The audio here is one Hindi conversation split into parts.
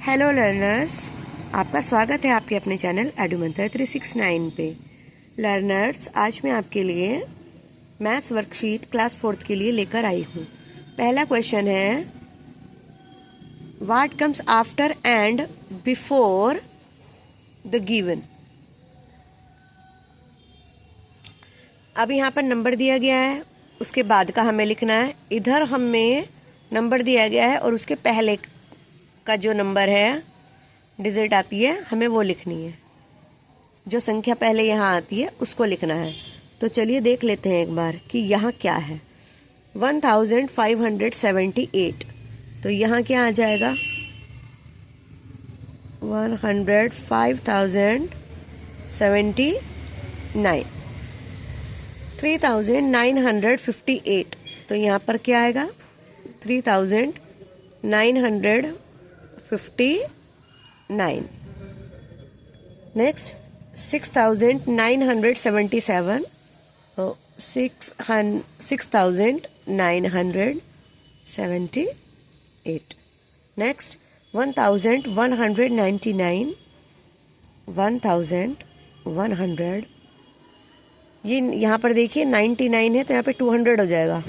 हेलो लर्नर्स, आपका स्वागत है आपके अपने चैनल एडुमंत्र 369 पे। लर्नर्स, आज मैं आपके लिए मैथ्स वर्कशीट क्लास 4th के लिए लेकर आई हूँ। पहला क्वेश्चन है, what comes after and before the given. अब यहाँ पर नंबर दिया गया है, उसके बाद का हमें लिखना है। इधर हमें नंबर दिया गया है और उसके पहले का जो नंबर है, डिजिट आती है, हमें वो लिखनी है। जो संख्या पहले यहाँ आती है उसको लिखना है। तो चलिए देख लेते हैं एक बार कि यहाँ क्या है। 1578, तो यहाँ क्या आ जाएगा? 105,079। 3958, तो यहाँ पर क्या आएगा? 3959। नेक्स्ट 6977, 6978। नेक्स्ट 1199, 1100। ये यहाँ पर देखिए 99 है तो यहाँ पे 200 हो जाएगा।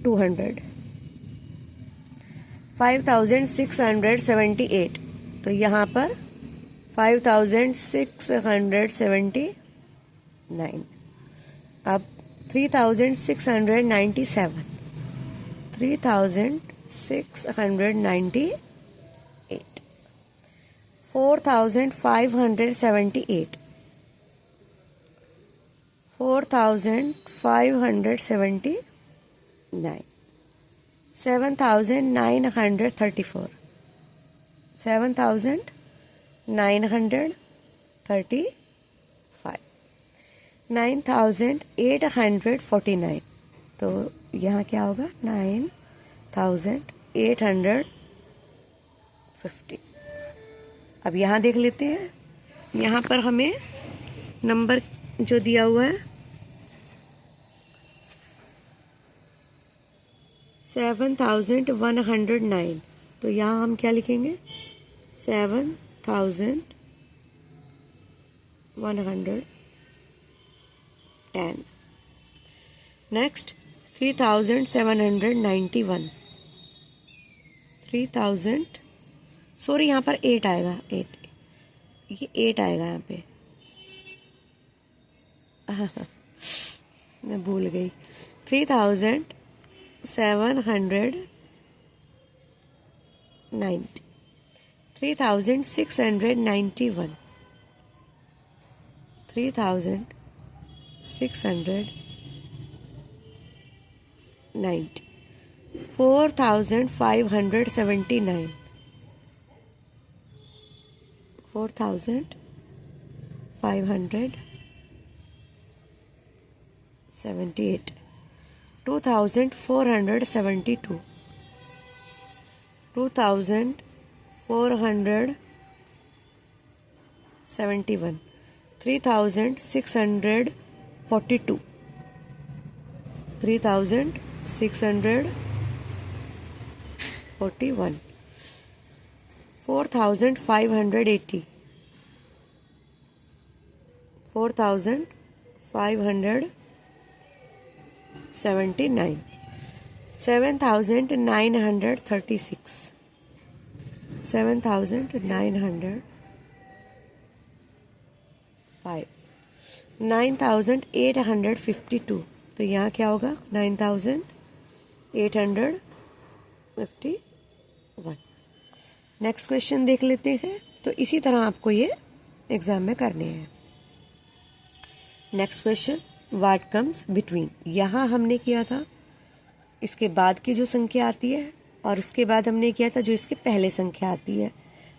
200। 5678, तो यहाँ पर 5679। अब 3697, 3698। 4578, 4579। 7934, 7935। 9849, तो यहाँ क्या होगा? 9850। अब यहाँ देख लेते हैं। यहाँ पर हमें नंबर जो दिया हुआ है 7109, तो यहाँ हम क्या लिखेंगे? 7110। नेक्स्ट 3791, 3000। सॉरी, यहाँ पर 8 आएगा, 8, ये 8 आएगा यहाँ पे। मैं भूल गई। 3790, 3691, 3690। 4579, 4578। 2472, 2471। 3642, 3641। 4580, 4579। 7936, 7905। 9852, तो यहाँ क्या होगा? 9851। नेक्स्ट क्वेश्चन देख लेते हैं। तो इसी तरह आपको ये एग्जाम में करने हैं। Next question, what comes between. यहाँ हमने किया था इसके बाद की जो संख्या आती है, और उसके बाद हमने किया था जो इसके पहले संख्या आती है।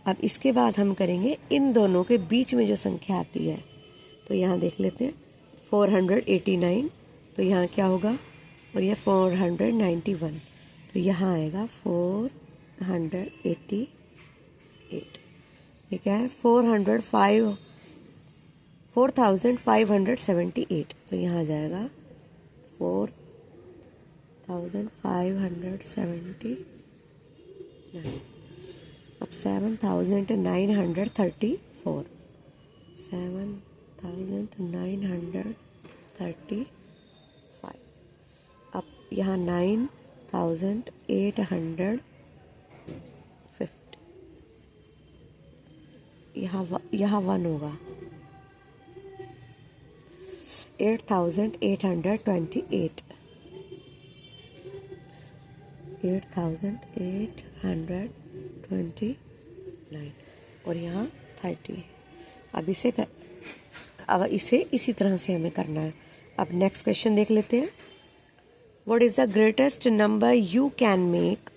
अब इसके बाद हम करेंगे इन दोनों के बीच में जो संख्या आती है। तो यहाँ देख लेते हैं। 489, तो यहाँ क्या होगा? और यह 491, तो यहाँ आएगा 488। ये क्या है? 4578, तो यहाँ आ जाएगा 4 7,579। अब 7,934, 7,935। अब यहाँ 9,850, यहाँ 1 होगा। 8,828, 8,829 और यहाँ 30। अब इसे इसी तरह से हमें करना है। अब नेक्स्ट क्वेश्चन देख लेते हैं। What is the greatest number you can make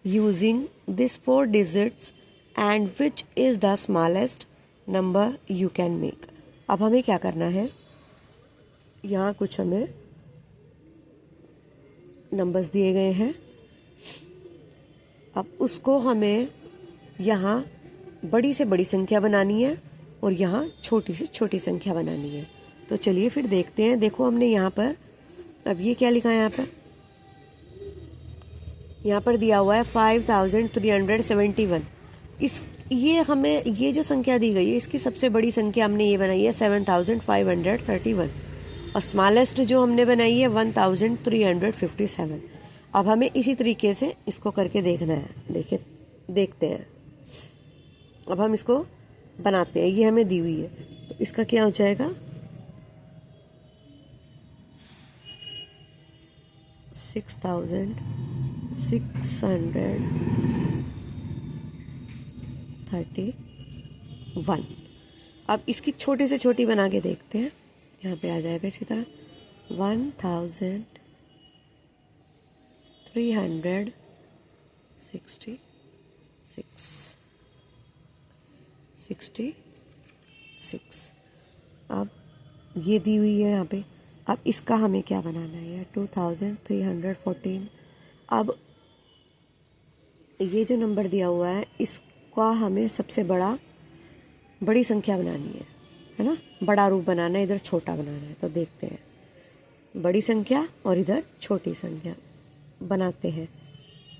using this 4 digits and which is the smallest number you can make. अब हमें क्या करना है, यहाँ कुछ हमें नंबर्स दिए गए हैं। अब उसको हमें यहाँ बड़ी से बड़ी संख्या बनानी है और यहाँ छोटी से छोटी संख्या बनानी है। तो चलिए फिर देखते हैं। देखो हमने यहाँ पर, अब ये क्या लिखा है, यहाँ पर दिया हुआ है 5,371। ये जो संख्या दी गई है, इसकी सबसे बड़ी संख्या हमने ये बनाई है 7,531 और स्मॉलेस्ट जो हमने बनाई है 1,357। अब हमें इसी तरीके से इसको करके देखना है। देखते हैं। अब हम इसको बनाते हैं। ये हमें दी हुई है, तो इसका क्या हो जाएगा, 6,631। अब इसकी छोटे से छोटी बना के देखते हैं। यहाँ पे आ जाएगा इसी तरह 1,366। अब ये दी हुई है यहाँ पे। अब इसका हमें क्या बनाना है, 2,314। अब ये जो नंबर दिया हुआ है, इसका हमें सबसे बड़ी संख्या बनानी है ना, बड़ा रूप बनाना है, इधर छोटा बनाना है। तो देखते हैं, बड़ी संख्या और इधर छोटी संख्या बनाते हैं।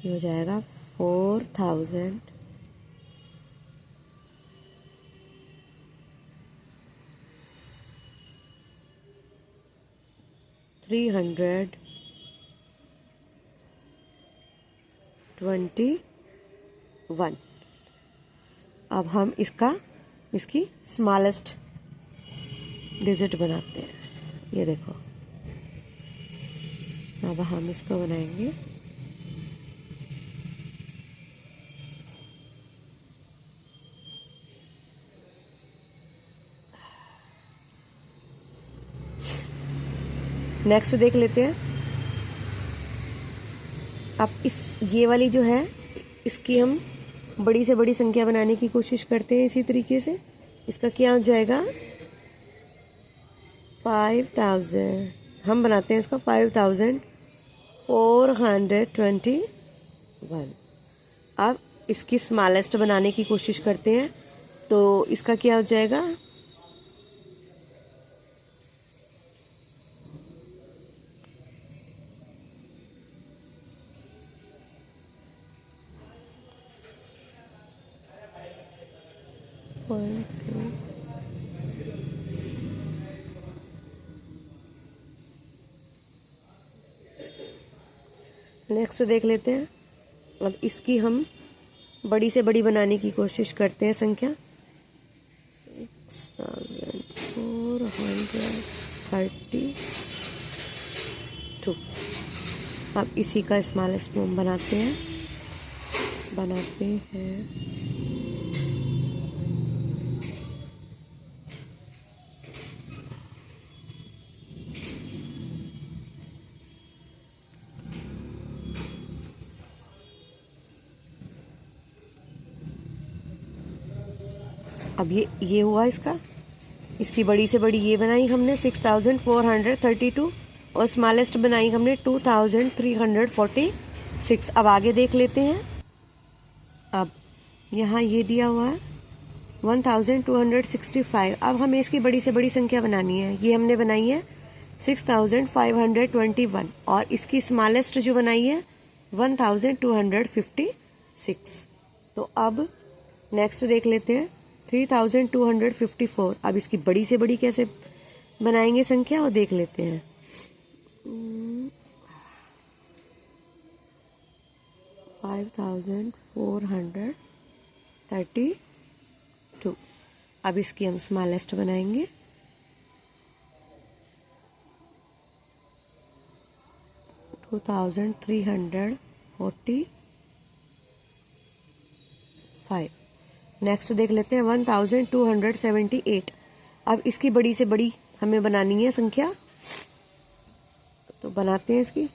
ये हो जाएगा 4,321। अब हम इसकी स्मॉलेस्ट डिजिट बनाते हैं। ये देखो, अब हम इसको बनाएंगे नेक्स्ट देख लेते हैं। अब ये वाली जो है, इसकी हम बड़ी से बड़ी संख्या बनाने की कोशिश करते हैं। इसी तरीके से इसका क्या हो जाएगा, 5,000। हम बनाते हैं इसका 5,421। अब इसकी स्मॉलेस्ट बनाने की कोशिश करते हैं। तो इसका क्या हो जाएगा, 0.2। नेक्स्ट देख लेते हैं। अब इसकी हम बड़ी से बड़ी बनाने की कोशिश करते हैं संख्या 6,432। अब इसी का स्मॉलेस्ट हम बनाते हैं। अब ये हुआ इसकी बड़ी से बड़ी ये बनाई हमने 6,432 और स्मॉलेस्ट बनाई हमने 2,346। अब आगे देख लेते हैं। अब यहाँ ये दिया हुआ है 1,265। अब हमें इसकी बड़ी से बड़ी संख्या बनानी है। ये हमने बनाई है 6521 और इसकी स्मॉलेस्ट जो बनाई है 1256। तो अब नेक्स्ट देख लेते हैं 3254। अब इसकी बड़ी से बड़ी कैसे बनाएंगे संख्या वो देख लेते हैं। 5432। अब इसकी हम स्मॉलेस्ट बनाएंगे 2345। नेक्स्ट देख लेते हैं 1278। अब इसकी बड़ी से बड़ी हमें बनानी है संख्या, तो बनाते हैं इसकी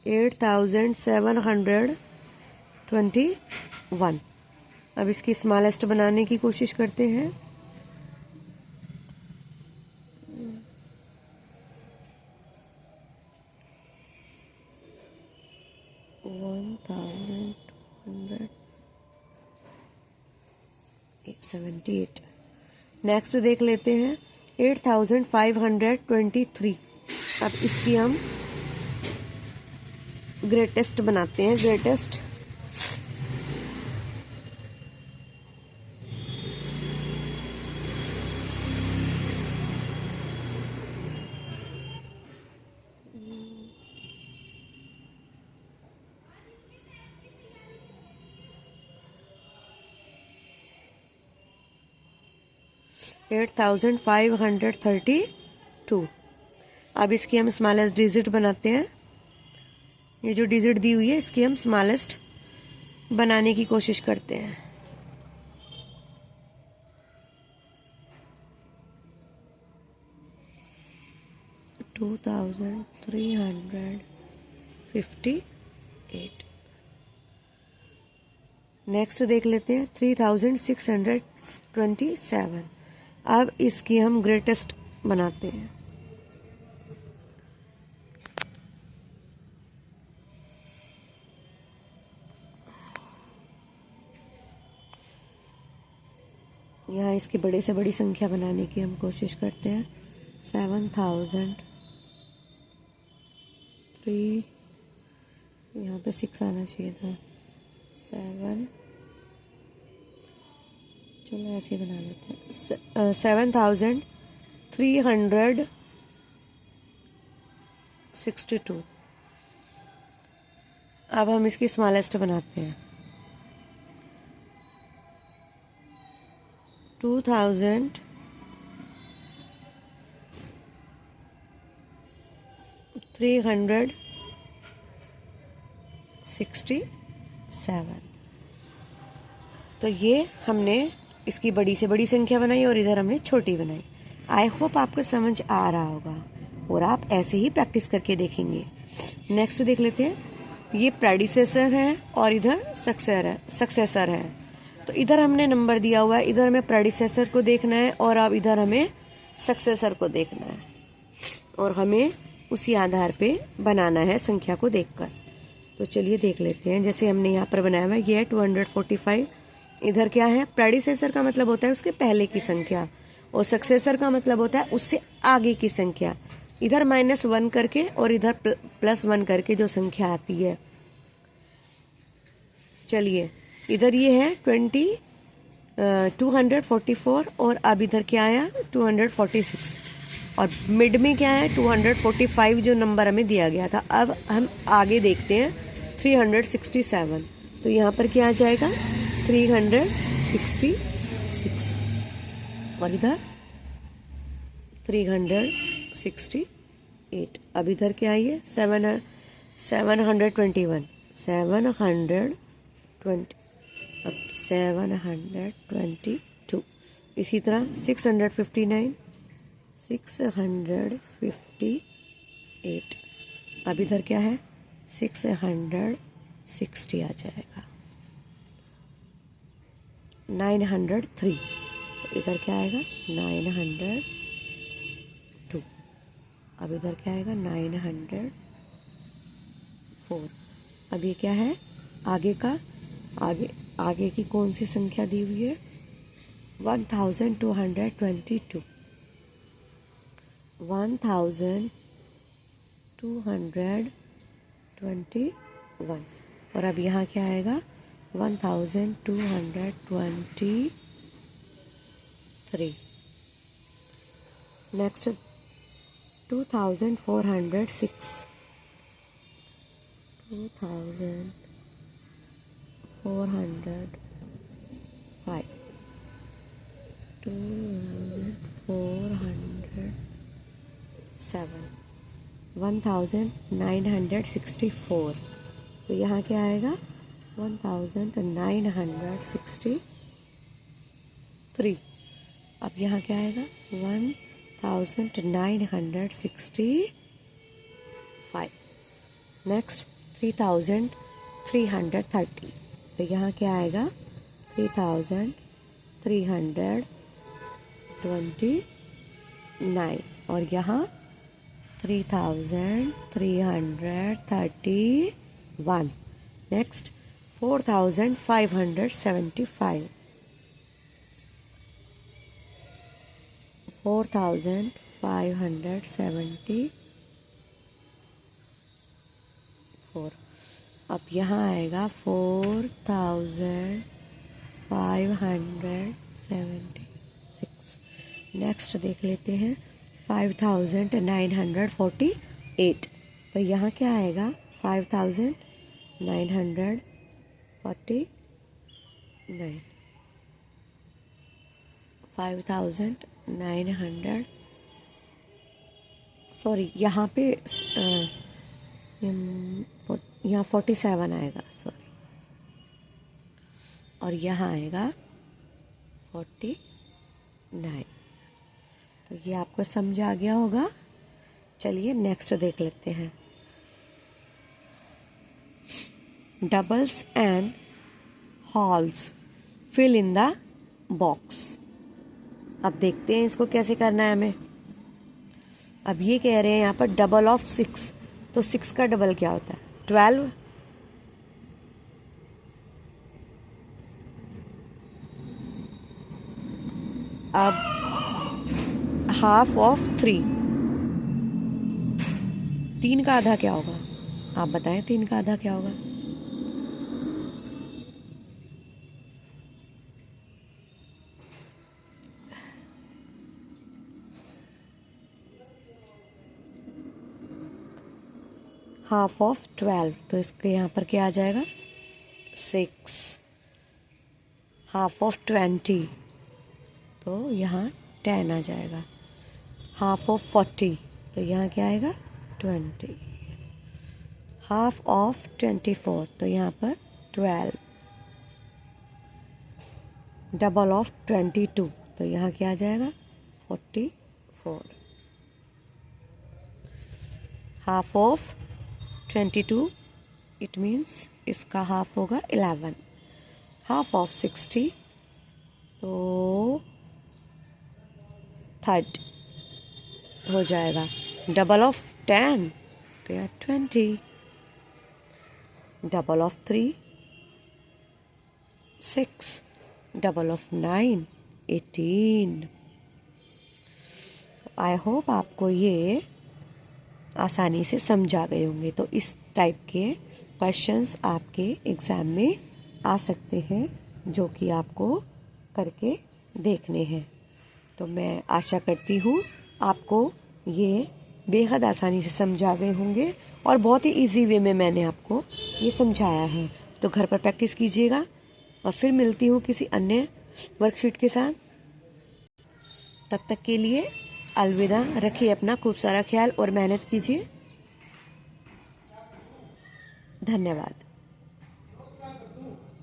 8721। अब इसकी स्मॉलेस्ट बनाने की कोशिश करते हैं। 1278। नेक्स्ट देख लेते हैं 8523। अब इसकी हम ग्रेटेस्ट बनाते हैं, ग्रेटेस्ट। एट 8532। अब इसकी हम स्मॉलेस्ट डिजिट बनाते हैं। ये जो डिजिट दी हुई है इसकी हम स्मॉलेस्ट बनाने की कोशिश करते हैं। टू 2358। नेक्स्ट देख लेते हैं 3627। अब इसकी हम ग्रेटेस्ट बनाते हैं। यहाँ इसकी बड़े से बड़ी संख्या बनाने की हम कोशिश करते हैं। 7003, यहाँ पे 6 आना चाहिए था। 7, चलो ऐसे बना लेते हैं। 7362। अब हम इसकी स्मॉलेस्ट बनाते हैं। 2367। तो ये हमने इसकी बड़ी से बड़ी संख्या बनाई और इधर हमने छोटी बनाई। आई होप आपको समझ आ रहा होगा और आप ऐसे ही प्रैक्टिस करके देखेंगे। नेक्स्ट देख लेते हैं। ये प्रेडिसेसर है और इधर सक्सेसर है। तो इधर हमने नंबर दिया हुआ है, इधर हमें प्रेडिसेसर को देखना है और अब इधर हमें सक्सेसर को देखना है और हमें उसी आधार पे बनाना है संख्या को देखकर। तो चलिए देख लेते हैं। जैसे हमने यहाँ पर बनाया हुआ है, ये है 245। इधर क्या है, प्रेडिसेसर का मतलब होता है उसके पहले की संख्या और सक्सेसर का मतलब होता है उससे आगे की संख्या। इधर -1 करके और इधर +1 करके जो संख्या आती है। चलिए इधर ये है 244 और अब इधर क्या आया 246 और मिड में क्या है 245 जो नंबर हमें दिया गया था। अब हम आगे देखते हैं 367। तो यहाँ पर क्या आ जाएगा 366 और इधर 368। अब इधर क्या आई है 721 720। अब 722। इसी तरह 659 658। अब इधर क्या है 660 आ जाएगा। 903। तो इधर क्या आएगा 902। अब इधर क्या आएगा 904। अब ये क्या है आगे का, आगे की कौन सी संख्या दी हुई है 1222। 1222 1221। और अब यहाँ क्या आएगा 1223। नेक्स्ट 2406, 2405, 2407, 1964। तो यहाँ क्या आएगा 1963। अब यहाँ क्या आएगा 1965। नेक्स्ट 3330। तो यहाँ क्या आएगा 3329। और यहाँ 3331। नेक्स्ट 4575, 4574। अब यहाँ आएगा 4576। नेक्स्ट देख लेते हैं 5948। तो यहाँ क्या आएगा 5949, 5900, सॉरी यहाँ पे यहाँ 47 आएगा, सॉरी, और यहाँ आएगा 49। तो ये आपको समझ आ गया होगा। चलिए नेक्स्ट देख लेते हैं। Doubles and halves fill in the box. अब देखते हैं इसको कैसे करना है हमें। अब ये कह रहे हैं यहाँ पर डबल ऑफ 6, तो 6 का डबल क्या होता है 12। अब हाफ ऑफ 3, 3 का आधा क्या होगा, आप बताएं 3 का आधा क्या होगा। हाफ ऑफ 12, तो इसके यहाँ पर क्या आ जाएगा 6। हाफ ऑफ 20, तो यहाँ 10 आ जाएगा। हाफ ऑफ 40, तो यहाँ क्या आएगा 20। हाफ ऑफ 24, तो यहाँ पर 12। डबल ऑफ 22, तो यहाँ क्या आ जाएगा 44। हाफ ऑफ 22, इट मीन्स इसका हाफ होगा 11। हाफ ऑफ 60, तो 30 हो जाएगा। डबल ऑफ 10, तो यहाँ 20। Double of 3, 6। Double of 9, 18। I hope आपको ये आसानी से समझा गए होंगे। तो इस टाइप के क्वेश्चंस आपके एग्ज़ाम में आ सकते हैं, जो कि आपको करके देखने हैं। तो मैं आशा करती हूँ आपको ये बेहद आसानी से समझा गए होंगे और बहुत ही इजी वे में मैंने आपको ये समझाया है। तो घर पर प्रैक्टिस कीजिएगा और फिर मिलती हूँ किसी अन्य वर्कशीट के साथ। तब तक के लिए अलविदा। रखिए अपना खूब सारा ख्याल और मेहनत कीजिए। धन्यवाद।